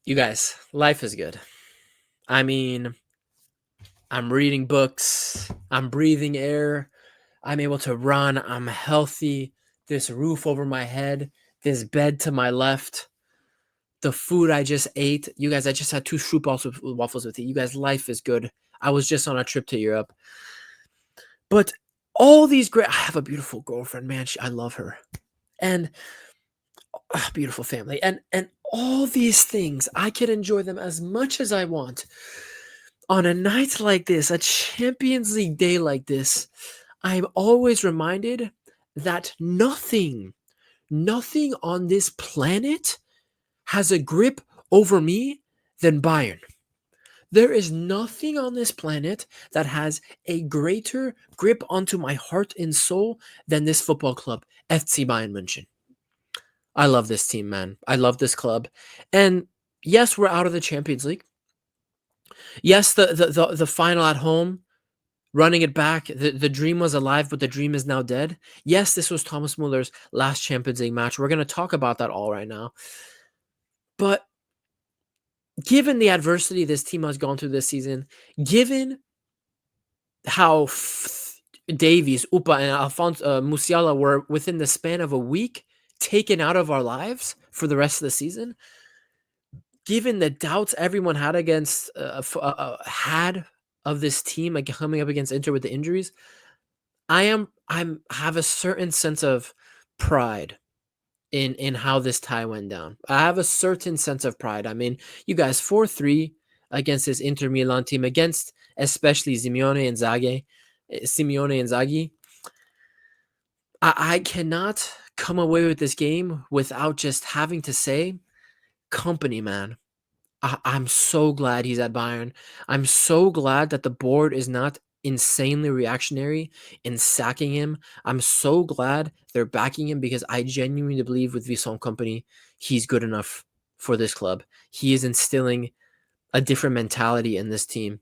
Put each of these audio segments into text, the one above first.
You guys, life is good. I mean, I'm reading books, I'm breathing air, I'm able to run, I'm healthy, this roof over my head, this bed to my left, the food I just ate. You guys, I just had 2 waffles with you. You guys, life is good. I was just on a trip to Europe. But all these great I have a beautiful girlfriend, man. I love her. And beautiful family. And all these things, I can enjoy them as much as I want. On a night like this, a Champions League day like this, I'm always reminded that nothing on this planet has a grip over me than Bayern. There is nothing on this planet that has a greater grip onto my heart and soul than this football club, FC Bayern München. I love this team, man. I love this club. And yes, we're out of the Champions League. Yes, the final at home, running it back, the dream was alive, but the dream is now dead. Yes, this was Thomas Müller's last Champions League match. We're going to talk about that all right now. But given the adversity this team has gone through this season, given how Davies, Upa, and Alphonse Musiala were within the span of a week taken out of our lives for the rest of the season, given the doubts everyone had against had of this team like coming up against Inter with the injuries, I have a certain sense of pride in how this tie went down. I have a certain sense of pride. I mean, you guys 4-3 against this Inter Milan team, against especially Simeone Inzaghi. I cannot come away with this game without just having to say, Kompany, man. I'm so glad he's at Bayern. I'm so glad that the board is not insanely reactionary in sacking him. I'm so glad they're backing him because I genuinely believe with Vincent Kompany, he's good enough for this club. He is instilling a different mentality in this team.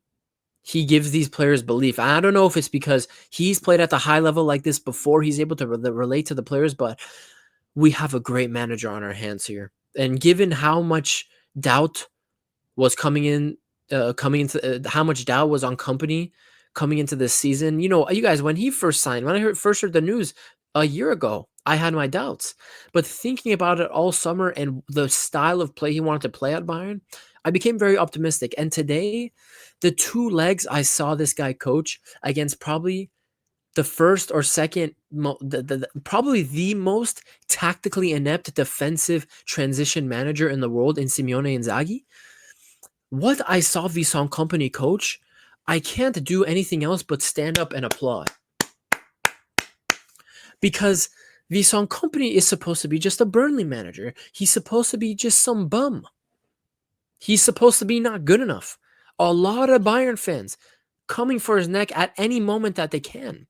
He gives these players belief. I don't know if it's because he's played at the high level like this before, he's able to relate to the players, but we have a great manager on our hands here. And given how much doubt was coming into how much doubt was on Kompany coming into this season. You know, you guys, when he first signed, when I first heard the news a year ago, I had my doubts. But thinking about it all summer and the style of play he wanted to play at Bayern, I became very optimistic. And today, the 2 legs I saw this guy coach against probably the first or second, probably the most tactically inept defensive transition manager in the world in Simeone Inzaghi, what I saw Vincent Kompany coach, I can't do anything else but stand up and applaud. Because Vincent Kompany is supposed to be just a Burnley manager. He's supposed to be just some bum. He's supposed to be not good enough. A lot of Bayern fans coming for his neck at any moment that they can.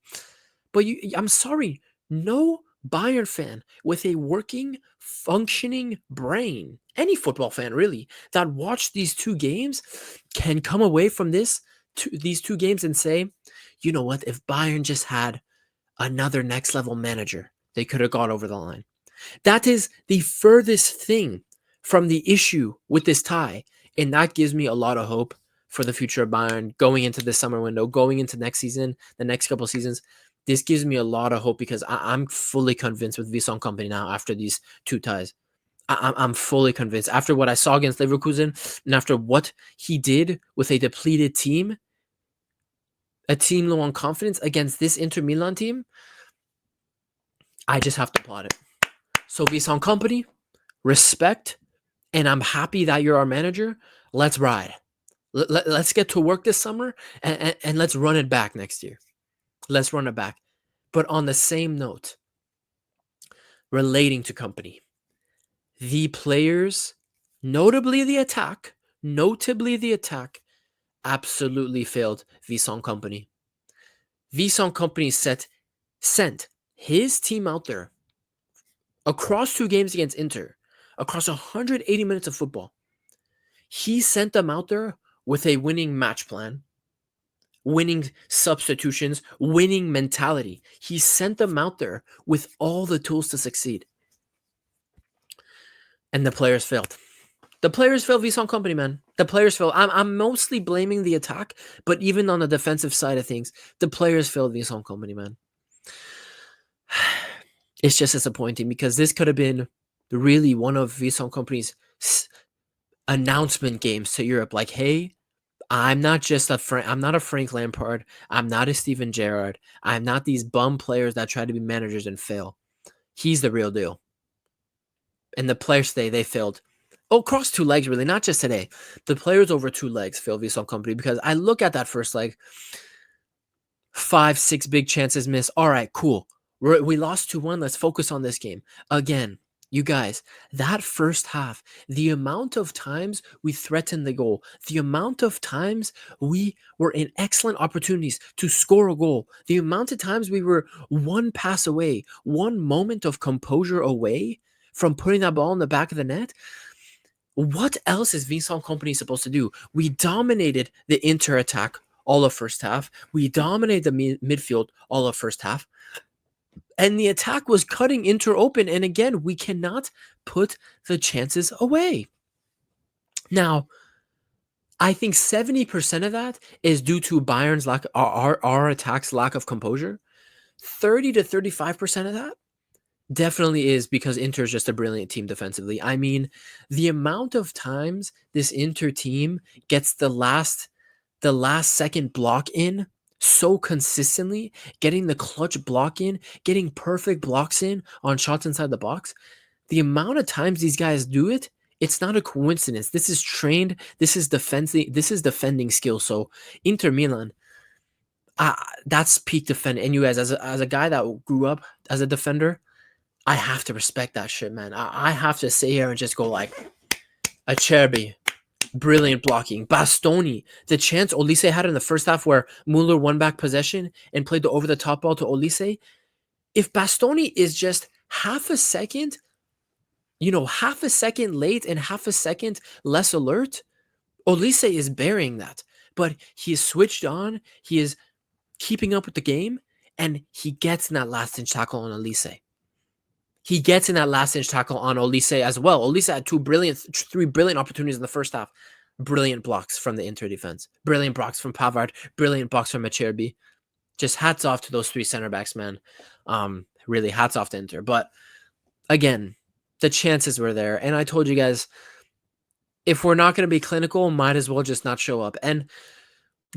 But I'm sorry, no Bayern fan with a working, functioning brain, any football fan really, that watched these 2 games can come away from these 2 games and say, you know what, if Bayern just had another next level manager, they could have got over the line. That is the furthest thing from the issue with this tie, and that gives me a lot of hope for the future of Bayern going into the summer window, going into next season, the next couple of seasons. This gives me a lot of hope because I'm fully convinced with Vincent Kompany now after these 2 ties. I'm fully convinced. After what I saw against Leverkusen and after what he did with a depleted team, a team low on confidence against this Inter Milan team, I just have to applaud it. So Vincent Kompany, respect, and I'm happy that you're our manager. Let's ride. Let's get to work this summer and let's run it back next year. Let's run it back. But on the same note, relating to Kompany, the players, notably the attack, absolutely failed Vincent Kompany. Vincent Kompany sent his team out there across 2 games against Inter, across 180 minutes of football. He sent them out there with a winning match plan, winning substitutions, winning mentality. He sent them out there with all the tools to succeed. And the players failed. The players failed Vincent Kompany, man. The players failed. I'm mostly blaming the attack, but even on the defensive side of things, the players failed Vincent Kompany, man. It's just disappointing because this could have been really one of Vincent Kompany's announcement games to Europe. Like, hey, I'm not a Frank Lampard. I'm not a Steven Gerrard. I'm not these bum players that try to be managers and fail. He's the real deal. And the players today, they failed. Oh, across two legs, really, not just today. The players over two legs failed Vincent Kompany because I look at that first leg, 5, 6 big chances missed. All right, cool. We lost 2-1. Let's focus on this game. Again, you guys, that first half, the amount of times we threatened the goal, the amount of times we were in excellent opportunities to score a goal, the amount of times we were one pass away, one moment of composure away from putting that ball in the back of the net. What else is Vincent Kompany supposed to do? We dominated the Inter attack all of first half. We dominated the midfield all of first half. And the attack was cutting Inter open. And again, we cannot put the chances away. Now, I think 70% of that is due to Bayern's our attack's lack of composure. 30 to 35% of that definitely is because Inter is just a brilliant team defensively. I mean, the amount of times this Inter team gets the last second block in so consistently, getting the clutch block in, getting perfect blocks in on shots inside the box, the amount of times these guys do it, it's not a coincidence. This is trained. This is defending skill. So Inter Milan, that's peak defending. And you guys, as a guy that grew up as a defender, I have to respect that shit, man. I have to sit here and just go like, Acerbi, brilliant blocking. Bastoni, the chance Olise had in the first half where Müller won back possession and played the over-the-top ball to Olise. If Bastoni is just half a second late and half a second less alert, Olise is burying that. But he is switched on. He is keeping up with the game, and he gets in that last-inch tackle on Olise. He gets in that last-inch tackle on Olise as well. Olise had 3 brilliant opportunities in the first half. Brilliant blocks from the Inter defense. Brilliant blocks from Pavard. Brilliant blocks from Acerbi. Just hats off to those 3 center backs, man. Really, hats off to Inter. But again, the chances were there. And I told you guys, if we're not going to be clinical, might as well just not show up. And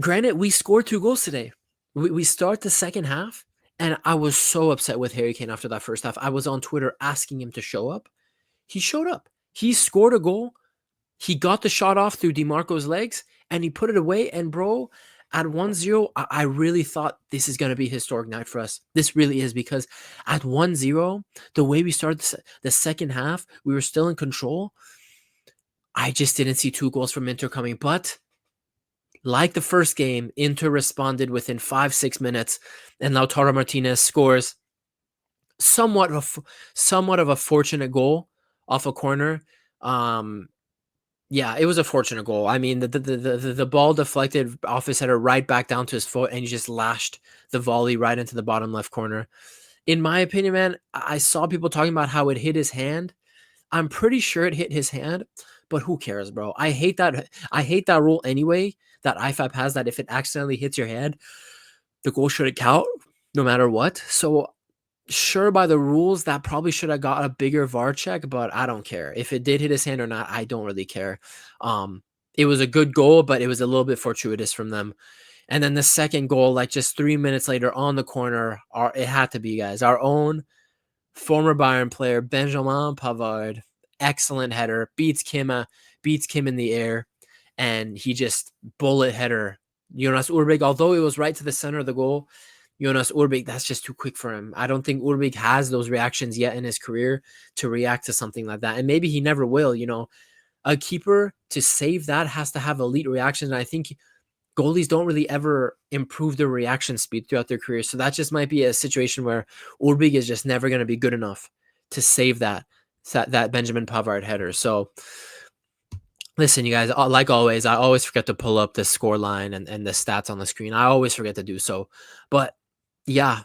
granted, we scored 2 goals today. We start the second half. And I was so upset with Harry Kane after that first half. I was on Twitter asking him to show up. He showed up. He scored a goal. He got the shot off through DiMarco's legs, and he put it away. And, bro, at 1-0, I really thought this is going to be a historic night for us. This really is, because at 1-0, the way we started the second half, we were still in control. I just didn't see 2 goals from Inter coming. But like the first game, Inter responded within 5-6 minutes, and Lautaro Martinez scores somewhat of a fortunate goal off a corner. Yeah, it was a fortunate goal. I mean, the ball deflected off his header right back down to his foot, and he just lashed the volley right into the bottom left corner. In my opinion, man, I saw people talking about how it hit his hand. I'm pretty sure it hit his hand, but who cares, bro? I hate that rule anyway, that IFAB has, that if it accidentally hits your head, the goal shouldn't count no matter what. So sure, by the rules, that probably should have got a bigger VAR check, but I don't care. If it did hit his hand or not, I don't really care. It was a good goal, but it was a little bit fortuitous from them. And then the second goal, like just 3 minutes later on the corner, it had to be, guys, our own former Bayern player, Benjamin Pavard, excellent header, beats Kim in the air, and he just bullet header Jonas Urbig. Although it was right to the center of the goal, Jonas Urbig, that's just too quick for him. I don't think Urbig has those reactions yet in his career to react to something like that, and maybe he never will. A keeper, to save that, has to have elite reactions, and I think goalies don't really ever improve their reaction speed throughout their career. So that just might be a situation where Urbig is just never going to be good enough to save that Benjamin Pavard header. So listen, you guys, like always, I always forget to pull up the score line and the stats on the screen. I always forget to do so. But yeah,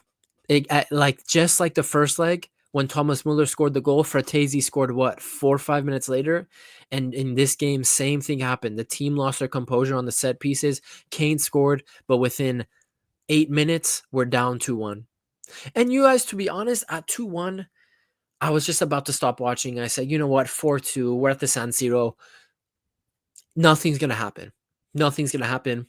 just like the first leg, when Thomas Müller scored the goal, Fratesi scored what, 4 or 5 minutes later? And in this game, same thing happened. The team lost their composure on the set pieces. Kane scored, but within 8 minutes, we're down 2-1. And you guys, to be honest, at 2-1, I was just about to stop watching. I said, you know what, 4-2, we're at the San Siro. Nothing's going to happen. Nothing's going to happen.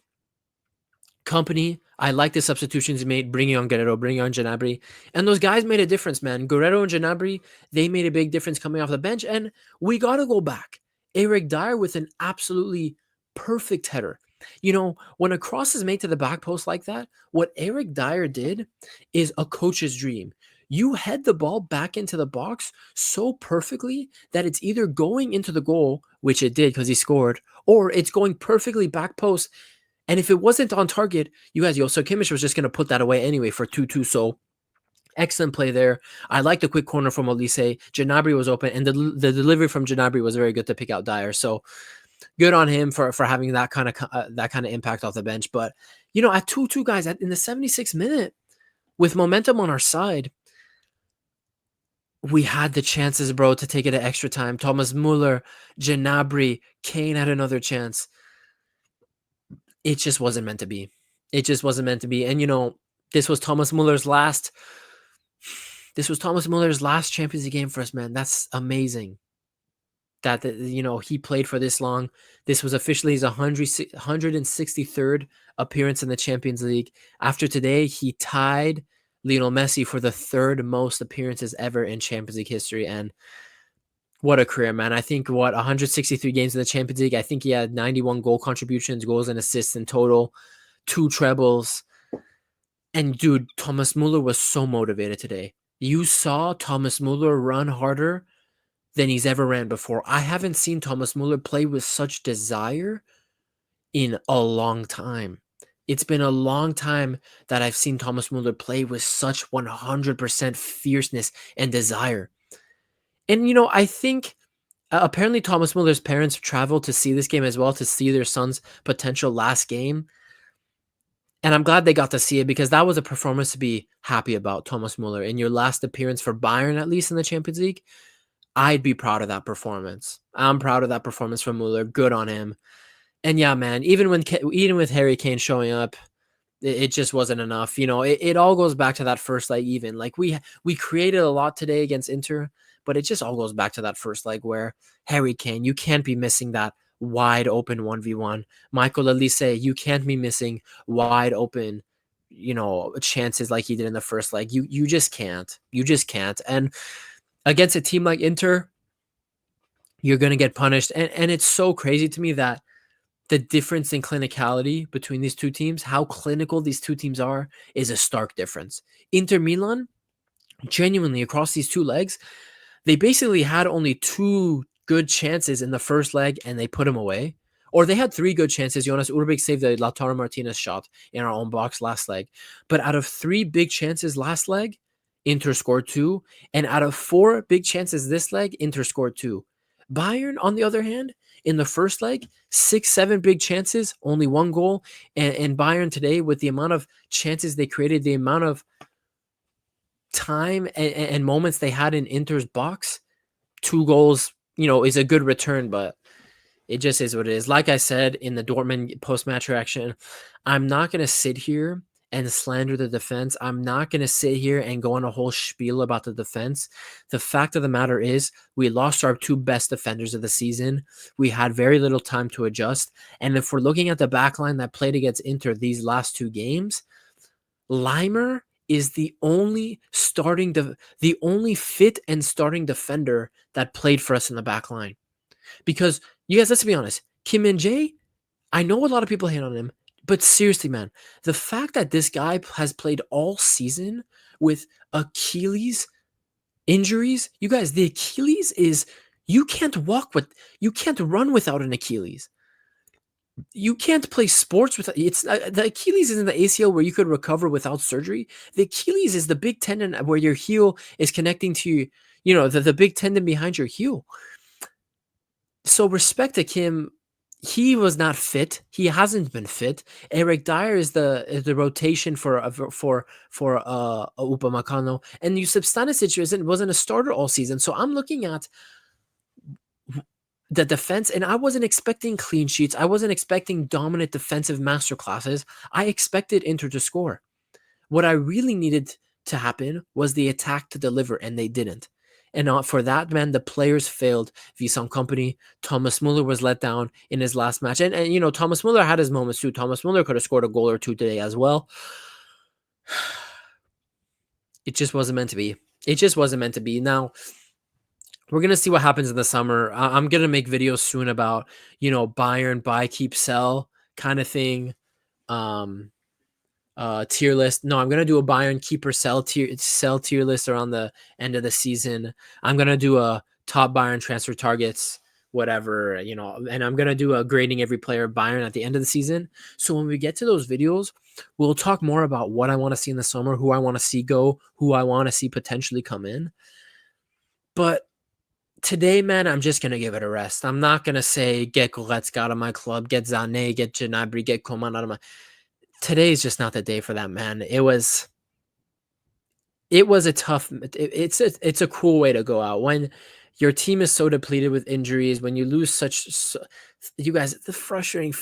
Kompany, I like the substitutions he made, bringing on Guerrero, bringing on Gnabry. And those guys made a difference, man. Guerrero and Gnabry, they made a big difference coming off the bench. And we got to go back. Eric Dyer with an absolutely perfect header. You know, when a cross is made to the back post like that, what Eric Dyer did is a coach's dream. You head the ball back into the box so perfectly that it's either going into the goal, which it did because he scored, or it's going perfectly back post. And if it wasn't on target, you guys, so Kimmich was just going to put that away anyway for 2-2. So excellent play there. I like the quick corner from Olise. Gnabry was open, and the delivery from Gnabry was very good to pick out Dyer. So good on him for having that kind of impact off the bench. But you know, at 2-2, guys, in the 76th minute, with momentum on our side, we had the chances, bro, to take it to extra time. Thomas Müller, Gnabry, Kane had another chance. It just wasn't meant to be. It just wasn't meant to be. And you know, this was Thomas Müller's last Champions League game for us, man. That's amazing. That you know, he played for this long. This was officially his 163rd appearance in the Champions League. After today, he tied Lionel Messi for the third most appearances ever in Champions League history. And what a career, man. I think 163 games in the Champions League. I think he had 91 goal contributions, goals and assists in total, 2 trebles. And dude, Thomas Müller was so motivated today. You saw Thomas Müller run harder than he's ever ran before. I haven't seen Thomas Müller play with such desire in a long time. It's been a long time that I've seen Thomas Müller play with such 100% fierceness and desire. And, you know, I think apparently Thomas Müller's parents traveled to see this game as well, to see their son's potential last game. And I'm glad they got to see it, because that was a performance to be happy about, Thomas Müller. In your last appearance for Bayern, at least in the Champions League, I'd be proud of that performance. I'm proud of that performance from Müller. Good on him. And yeah, man, even with Harry Kane showing up, it just wasn't enough. You know, it all goes back to that first leg even. Like we created a lot today against Inter, but it just all goes back to that first leg where Harry Kane, you can't be missing that wide open 1v1. Michael Olise, you can't be missing wide open, you know, chances like he did in the first leg. You just can't. You just can't. And against a team like Inter, you're going to get punished. And it's so crazy to me that the difference in clinicality between these two teams, how clinical these two teams are, is a stark difference. Inter Milan, genuinely across these 2 legs, they basically had only 2 good chances in the first leg and they put them away. Or they had 3 good chances. Jonas Urbik saved the Lautaro Martinez shot in our own box last leg. But out of 3 big chances last leg, Inter scored 2. And out of 4 big chances this leg, Inter scored 2. Bayern, on the other hand, in the first leg, 6-7 big chances, only 1 goal. And Bayern today, with the amount of chances they created, the amount of time and moments they had in Inter's box, 2 goals, you know, is a good return, but it just is what it is. Like I said in the Dortmund post-match reaction, I'm not going to sit here and slander the defense. I'm not going to sit here and go on a whole spiel about the defense. The fact of the matter is we lost our 2 best defenders of the season. We had very little time to adjust. And if we're looking at the back line that played against Inter these last 2 games, Leimer is the only fit and starting defender that played for us in the back line. Because, you guys, let's be honest, Kim Min-jae, I know a lot of people hate on him, but seriously, man, the fact that this guy has played all season with Achilles injuries, you guys, the Achilles is, you can't run without an Achilles. You can't play sports without the Achilles isn't the ACL where you could recover without surgery. The Achilles is the big tendon where your heel is connecting to, you know, the big tendon behind your heel. So respect to Kim he was not fit. He hasn't been fit. Eric Dyer is the rotation for Upamecano, and Yusuf Stanisic wasn't a starter all season. So I'm looking at the defense, and I wasn't expecting clean sheets. I wasn't expecting dominant defensive masterclasses. I expected Inter to score. What I really needed to happen was the attack to deliver, and they didn't. And for that, man, the players failed. Vincent Kompany, Thomas Müller was let down in his last match. And you know, Thomas Müller had his moments too. Thomas Müller could have scored a goal or two today as well. It just wasn't meant to be. It just wasn't meant to be. Now, we're going to see what happens in the summer. I'm going to make videos soon about, you know, Bayern, buy, keep, sell kind of thing. Tier list. No, I'm gonna do a Bayern keeper sell tier list around the end of the season. I'm gonna do a top Bayern transfer targets, whatever, you know, and I'm gonna do a grading every player Bayern at the end of the season. So when we get to those videos, we'll talk more about what I want to see in the summer, who I want to see go, who I want to see potentially come in. But today, man, I'm just gonna give it a rest. I'm not gonna say get Goretzka out of my club, get Zane, get Gnabry, get Coman out of my. Today is just not the day for that, man. It was a tough. It's a cool way to go out when your team is so depleted with injuries. When you lose you guys. The frustrating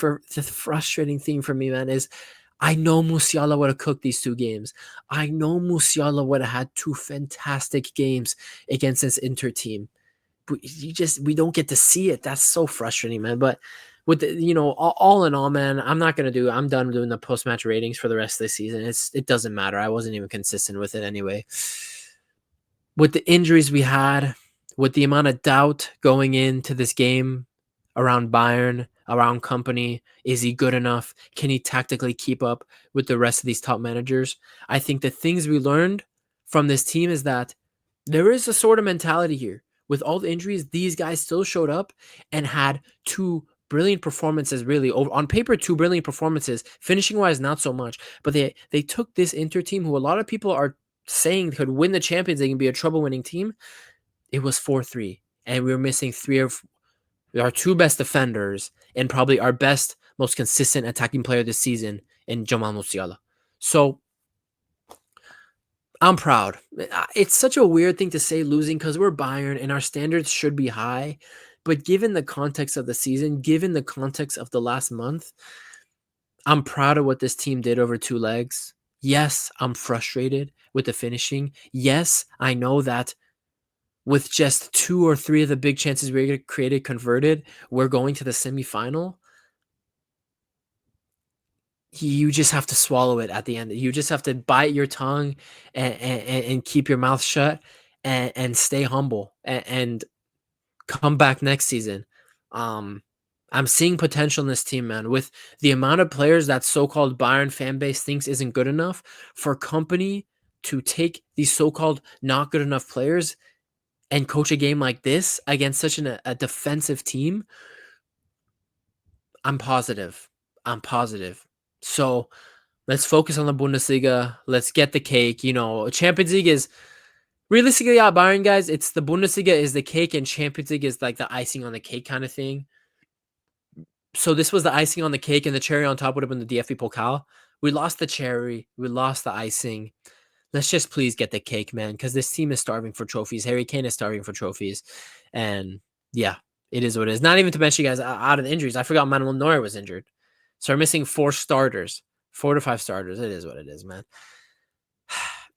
thing for me, man, is I know Musiala would have cooked these two games. I know Musiala would have had two fantastic games against this Inter team. But we don't get to see it. That's so frustrating, man. But with the, you know, all in all, man, I'm done doing the post match ratings for the rest of the season. It doesn't matter. I wasn't even consistent with it anyway. With the injuries we had, with the amount of doubt going into this game around Bayern, around Kompany, is he good enough? Can he tactically keep up with the rest of these top managers? I think the things we learned from this team is that there is a sort of mentality here. With all the injuries, these guys still showed up and had two brilliant performances, really. On paper, two brilliant performances. Finishing wise, not so much. But they took this Inter team, who a lot of people are saying could win the Champions League and be a trouble winning team. It was 4-3. And we were missing three of our two best defenders and probably our best, most consistent attacking player this season in Jamal Musiala. So I'm proud. It's such a weird thing to say, losing, because we're Bayern and our standards should be high. But given the context of the season, given the context of the last month, I'm proud of what this team did over two legs. Yes, I'm frustrated with the finishing. Yes, I know that with just two or three of the big chances we created converted, we're going to the semifinal. You just have to swallow it at the end. You just have to bite your tongue and keep your mouth shut and stay humble and come back next season. I'm seeing potential in this team, man. With the amount of players that so-called Bayern fan base thinks isn't good enough, for Kompany to take these so-called not good enough players and coach a game like this against such a defensive team, I'm positive. I'm positive. So let's focus on the Bundesliga. Let's get the cake. You know, Champions League is realistically out Bayern, guys. It's the Bundesliga is the cake and Champions League is like the icing on the cake kind of thing. So this was the icing on the cake, and the cherry on top would have been the DFB Pokal. We lost the cherry. We lost the icing. Let's just please get the cake, man, because this team is starving for trophies. Harry Kane is starving for trophies. And yeah, it is what it is. Not even to mention, guys, out of the injuries, I forgot Manuel Neuer was injured. So we're missing 4 starters, 4 to 5 starters. It is what it is, man.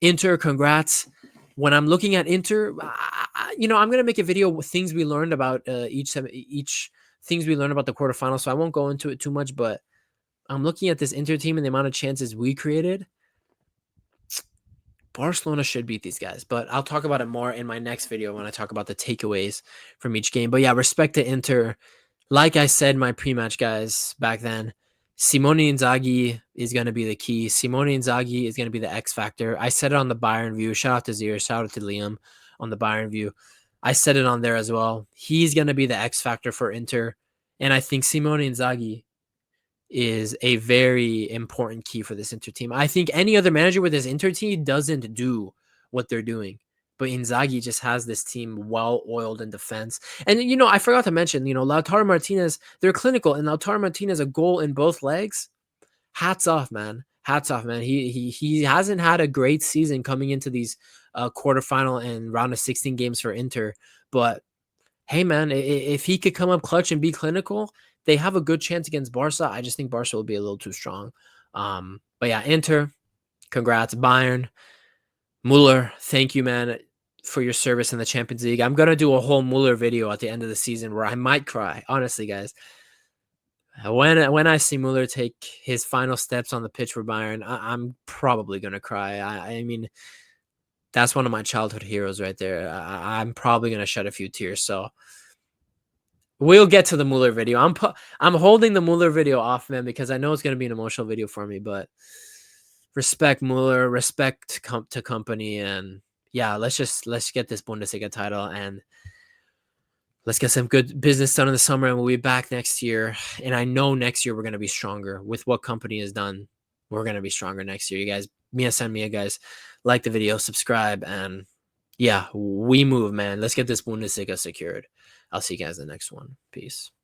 Inter, congrats. When I'm looking at Inter, I'm going to make a video with things we learned about each things we learned about the quarterfinals. So I won't go into it too much, but I'm looking at this Inter team and the amount of chances we created. Barcelona should beat these guys, but I'll talk about it more in my next video when I talk about the takeaways from each game. But yeah, respect to Inter. Like I said, my pre-match guys back then, Simone Inzaghi is going to be the key. Simone Inzaghi is going to be the X factor. I said it on the Bayern view. Shout out to Zir. Shout out to Liam on the Bayern view. I said it on there as well. He's going to be the X factor for Inter. And I think Simone Inzaghi is a very important key for this Inter team. I think any other manager with this Inter team doesn't do what they're doing. but Inzaghi just has this team well-oiled in defense. And, I forgot to mention, Lautaro Martinez, they're clinical, and Lautaro Martinez, a goal in both legs. Hats off, man. Hats off, man. He hasn't had a great season coming into these quarterfinal and round of 16 games for Inter. But, hey, man, if he could come up clutch and be clinical, they have a good chance against Barca. I just think Barca will be a little too strong. But, yeah, Inter, congrats. Bayern, Müller, thank you, man, for your service in the Champions League. I'm going to do a whole Müller video at the end of the season where I might cry. Honestly, guys. When I see Müller take his final steps on the pitch for Bayern, I'm probably going to cry. I mean, that's one of my childhood heroes right there. I'm probably going to shed a few tears. So we'll get to the Müller video. I'm holding the Müller video off, man, because I know it's going to be an emotional video for me, but respect Müller, respect to Kompany, and yeah, let's get this Bundesliga title, and let's get some good business done in the summer, and we'll be back next year. And I know next year we're going to be stronger with what Kompany has done. We're going to be stronger next year. You guys, send me, guys, like the video, subscribe, and yeah, we move, man. Let's get this Bundesliga secured. I'll see you guys in the next one. Peace.